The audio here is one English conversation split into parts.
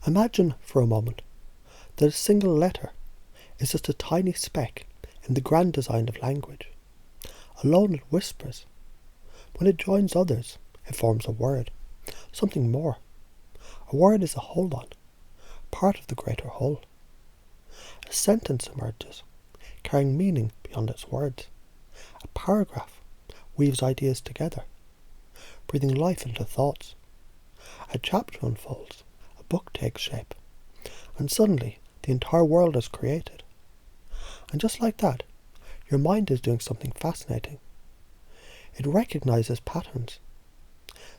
Imagine for a moment that a single letter is just a tiny speck in the grand design of language. Alone it whispers. When it joins others, it forms a word, something more. A word is a hold-on, part of the greater whole. A sentence emerges, carrying meaning beyond its words. A paragraph weaves ideas together, breathing life into thoughts. A chapter unfolds, a book takes shape, and suddenly the entire world is created. And just like that, your mind is doing something fascinating. It recognizes patterns.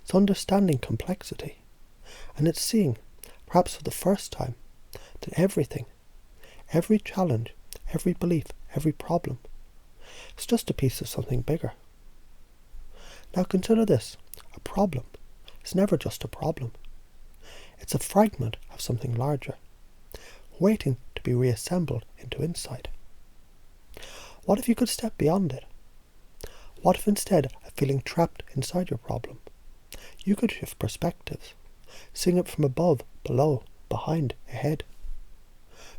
It's understanding complexity, and it's seeing, perhaps for the first time, that everything, every challenge, every belief, every problem, is just a piece of something bigger. Now consider this, a problem is never just a problem. It's a fragment of something larger, waiting to be reassembled into insight. What if you could step beyond it? What if instead of feeling trapped inside your problem, you could shift perspectives, seeing it from above, below, behind, ahead?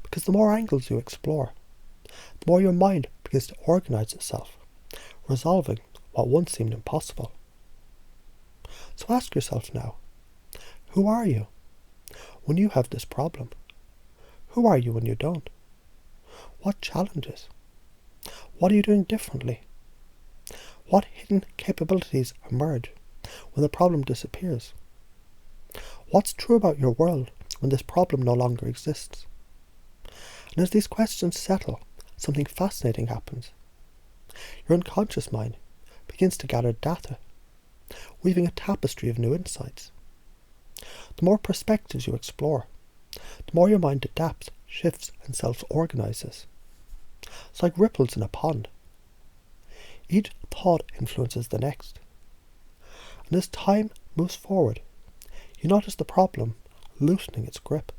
Because the more angles you explore, the more your mind begins to organize itself, resolving what once seemed impossible. So ask yourself now, who are you when you have this problem? Who are you when you don't? What challenges? What are you doing differently? What hidden capabilities emerge when the problem disappears? What's true about your world when this problem no longer exists? And as these questions settle, something fascinating happens. Your unconscious mind begins to gather data, weaving a tapestry of new insights. The more perspectives you explore, the more your mind adapts, shifts, and self-organizes. It's like ripples in a pond. Each thought influences the next. And as time moves forward, you notice the problem loosening its grip.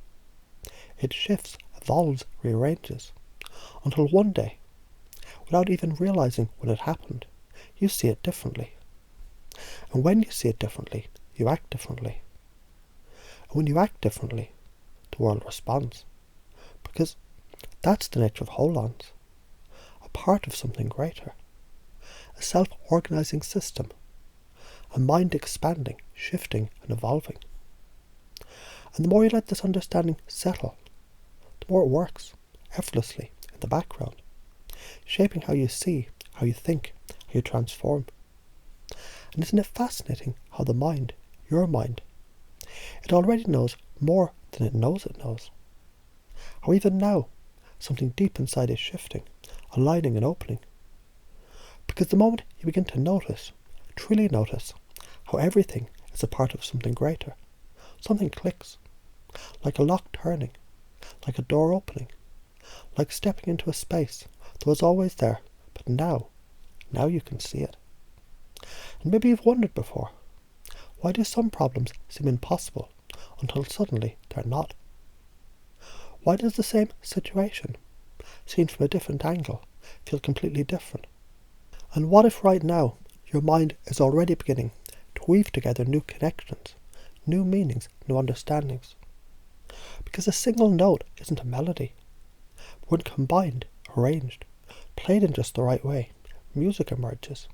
It shifts, evolves, rearranges, until one day, without even realizing when it happened, you see it differently. And when you see it differently, you act differently. And when you act differently, the world responds. Because that's the nature of hold-ons, a part of something greater, a self-organizing system, a mind expanding, shifting, and evolving. And the more you let this understanding settle, the more it works, effortlessly, in the background, shaping how you see, how you think, how you transform. And isn't it fascinating how the mind, your mind, it already knows more than it knows. How even now, something deep inside is shifting, aligning and opening. Because the moment you begin to notice, truly notice, how everything is a part of something greater, something clicks, like a lock turning, like a door opening, like stepping into a space that was always there, but now you can see it. And maybe you've wondered before, why do some problems seem impossible until suddenly they're not? Why does the same situation, seen from a different angle, feel completely different? And what if right now your mind is already beginning to weave together new connections, new meanings, new understandings? Because a single note isn't a melody. But when combined, arranged, played in just the right way, music emerges.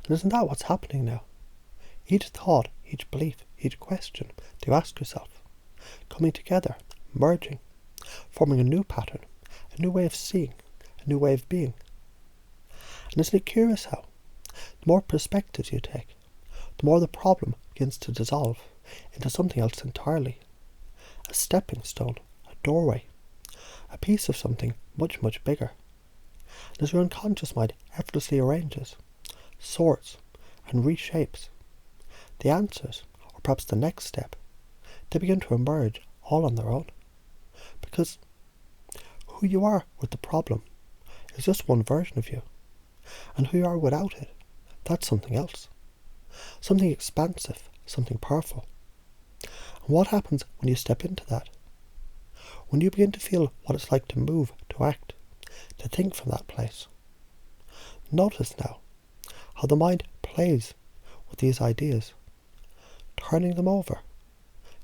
And isn't that what's happening now? Each thought, each belief, each question that you ask yourself, coming together, merging, forming a new pattern, a new way of seeing, a new way of being. And isn't it curious how, the more perspectives you take, the more the problem begins to dissolve into something else entirely. A stepping stone, a doorway, a piece of something much, much bigger. And as your unconscious mind effortlessly arranges, sorts, and reshapes, the answers, or perhaps the next step, they begin to emerge all on their own. Because who you are with the problem is just one version of you, and who you are without it, that's something else. Something expansive, something powerful. And what happens when you step into that? When you begin to feel what it's like to move, to act, to think from that place. Notice now how the mind plays with these ideas, turning them over,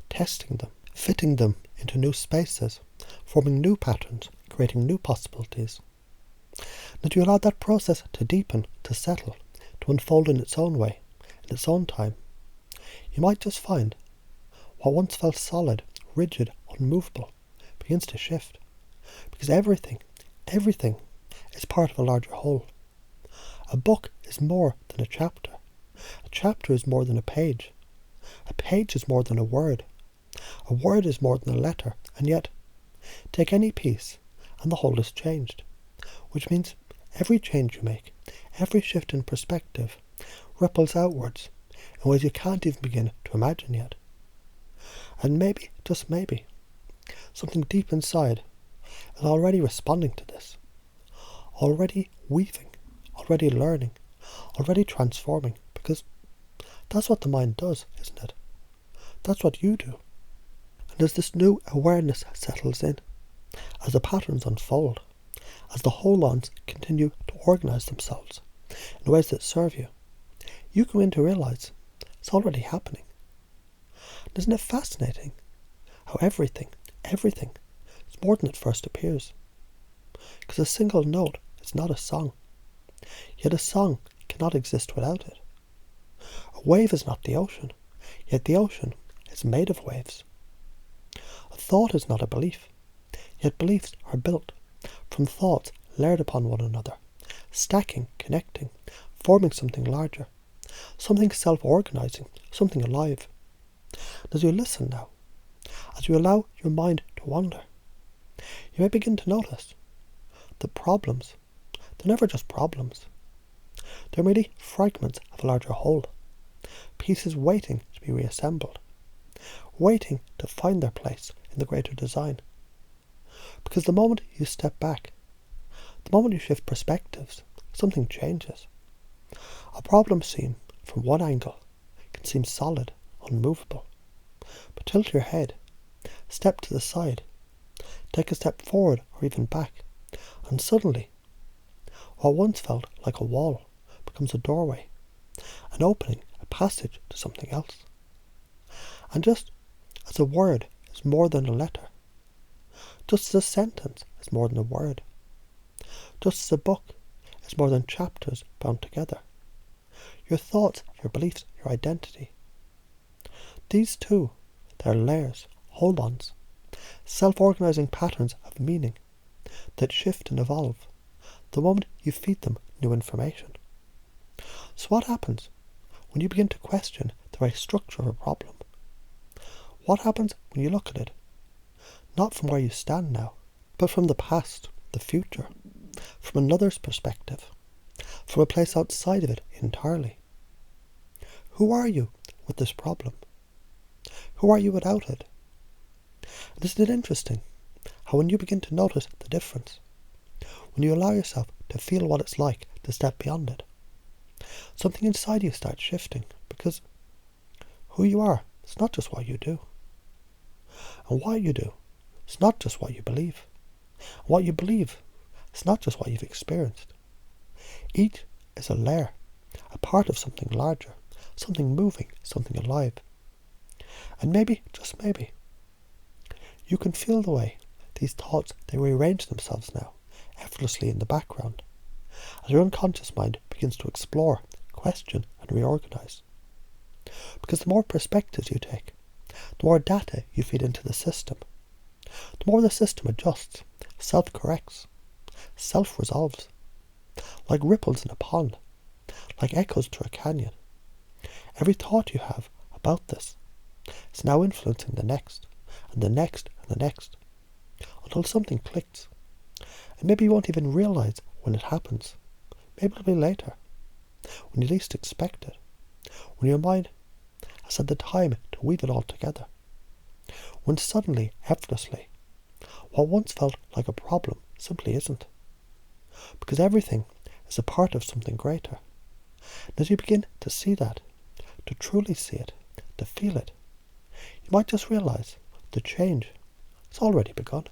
testing them, fitting them into new spaces, forming new patterns, creating new possibilities. And as you allow that process to deepen, to settle, to unfold in its own way, in its own time, you might just find what once felt solid, rigid, unmovable begins to shift. Because everything is part of a larger whole. A book is more than a chapter. A chapter is more than a page. A page is more than a word. A word is more than a letter. And yet, take any piece and the whole is changed. Which means every change you make, every shift in perspective, ripples outwards in ways you can't even begin to imagine yet. And maybe, just maybe, something deep inside is already responding to this, already weaving, already learning, already transforming, because that's what the mind does, isn't it? That's what you do. And as this new awareness settles in, as the patterns unfold, as the hold-ons continue to organise themselves in ways that serve you, you come in to realise it's already happening. And isn't it fascinating how everything is more than it first appears? Because a single note is not a song, yet a song cannot exist without it. A wave is not the ocean, yet the ocean is made of waves. A thought is not a belief, yet beliefs are built from thoughts layered upon one another, stacking, connecting, forming something larger, something self-organising, something alive. And as you listen now, as you allow your mind to wander, you may begin to notice that problems, they're never just problems. They're merely fragments of a larger whole, pieces waiting to be reassembled, waiting to find their place in the greater design. Because the moment you step back, the moment you shift perspectives, something changes. A problem seen from one angle can seem solid, unmovable. But tilt your head, step to the side, take a step forward or even back, and suddenly, what once felt like a wall becomes a doorway, an opening, a passage to something else. And just as a word is more than a letter, just as a sentence is more than a word, just as a book is more than chapters bound together, your thoughts, your beliefs, your identity, these too, they're layers, hold-ons, self-organising patterns of meaning that shift and evolve the moment you feed them new information. So what happens when you begin to question the very structure of a problem? What happens when you look at it, not from where you stand now, but from the past, the future, from another's perspective, from a place outside of it entirely? Who are you with this problem? Who are you without it? And isn't it interesting how when you begin to notice the difference, when you allow yourself to feel what it's like to step beyond it, something inside you starts shifting, because who you are, it's not just what you do. And what you do, it's not just what you believe. And what you believe, it's not just what you've experienced. Each is a layer, a part of something larger, something moving, something alive. And maybe, just maybe, you can feel the way these thoughts, they rearrange themselves now, effortlessly in the background, as your unconscious mind begins to explore, question, and reorganize. Because the more perspectives you take, the more data you feed into the system, the more the system adjusts, self-corrects, self-resolves, like ripples in a pond, like echoes through a canyon. Every thought you have about this is now influencing the next, and the next, and the next, until something clicks. And maybe you won't even realise when it happens. Maybe it'll be later, when you least expect it, when your mind has had the time to weave it all together, when suddenly, effortlessly, what once felt like a problem simply isn't. Because everything is a part of something greater. And as you begin to see that, to truly see it, to feel it, you might just realise the change has already begun.